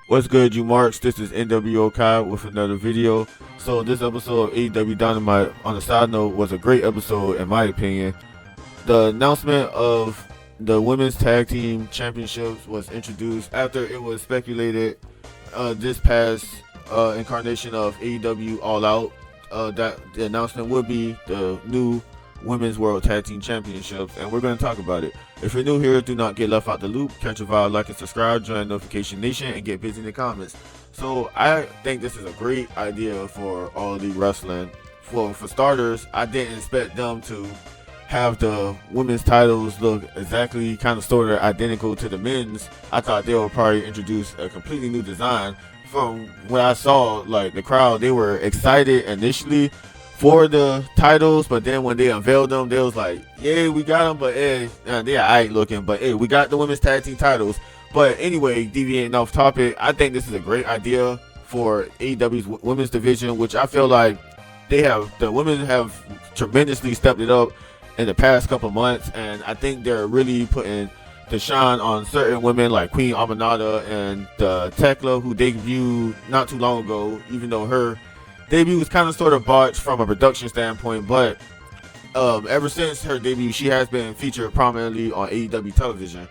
What's good, you marks? This is NWO Kai with another video. So this episode of AEW Dynamite, on a side note, was a great episode in my opinion. The announcement of the Women's Tag Team Championships was introduced after it was speculated this past incarnation of AEW All Out that the announcement would be the new Women's World Tag Team Championships, and we're going to talk about it. If you're new here, do not get left out the loop. Catch a vibe, like and subscribe, join Notification Nation, and get busy in the comments. So I think this is a great idea for All Elite Wrestling. For starters, I didn't expect them to have the women's titles look exactly kind of sort of identical to the men's. I thought they would probably introduce a completely new design. From what I saw, like the crowd, they were excited initially for the titles, but then when they unveiled them, they was like, yeah, we got them, but they ain't looking, but we got the women's tag team titles. But anyway, deviating off topic, I think this is a great idea for AEW's women's division, which I feel like the women have tremendously stepped it up in the past couple months, and I think they're really putting the shine on certain women like Queen Aminata and Tekla, who debuted not too long ago, even though her debut was kind of sort of botched from a production standpoint, but ever since her debut, she has been featured prominently on AEW television.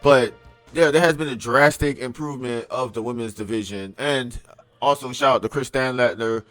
But yeah, there has been a drastic improvement of the women's division, and also shout out to Chris Statlander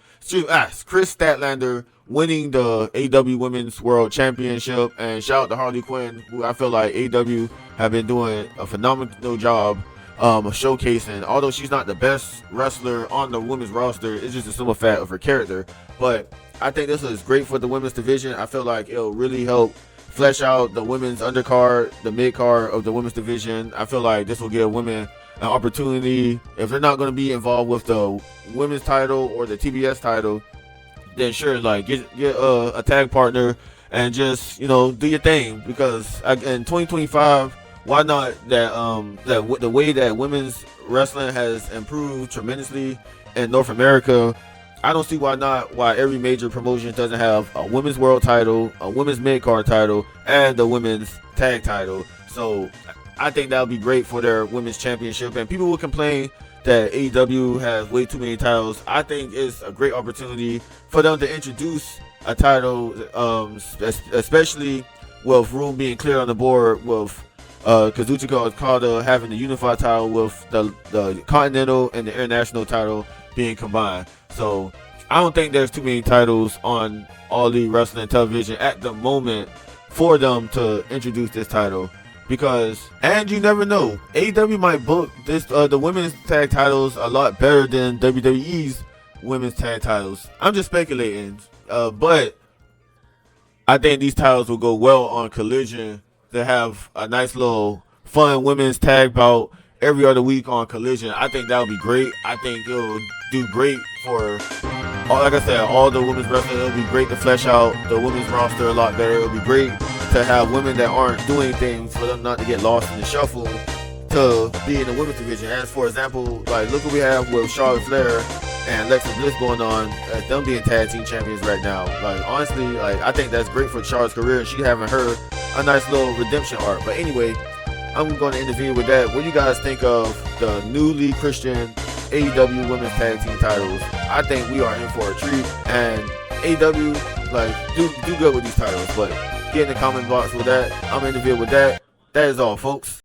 winning the AEW Women's World Championship, and shout out to Harley Quinn, who I feel like AEW have been doing a phenomenal job showcasing. Although she's not the best wrestler on the women's roster, it's just a simple fact of her character. But I think this is great for the women's division. I feel like it'll really help flesh out the women's undercard, the mid-card of the women's division. I feel like this will give women an opportunity. If they're not going to be involved with the women's title or the TBS title, then sure, like get a tag partner and just, do your thing, because in 2025, why not the way that women's wrestling has improved tremendously in North America, I don't see why every major promotion doesn't have a women's world title, a women's mid-card title, and a women's tag title. So I think that would be great for their women's championship. And people will complain that AEW has way too many titles. I think it's a great opportunity for them to introduce a title, especially with room being cleared on the board, with Kazuchika Okada having the unified title with the Continental and the International title being combined. So I don't think there's too many titles on All Elite Wrestling television at the moment for them to introduce this title. And you never know, AEW might book this the women's tag titles a lot better than WWE's women's tag titles. I'm just speculating, but I think these titles will go well on Collision to have a nice little fun women's tag bout every other week on Collision. I think that would be great. I think it'll do great for, like I said, all the women's wrestling. It'll be great to flesh out the women's roster a lot better. It'll be great to have women that aren't doing things for them not to get lost in the shuffle to be in the women's division. As for example, like look what we have with Charlotte Flair and Alexa Bliss going on, them being tag team champions right now. Like honestly, like I think that's great for Charlotte's career, and she having her a nice little redemption arc. But anyway, I'm going to end the video with that. What do you guys think of the newly Christian AEW women's tag team titles? I think we are in for a treat, and AEW, like, do good with these titles. But get in the comment box with that. I'm in the video with that. That is all, folks.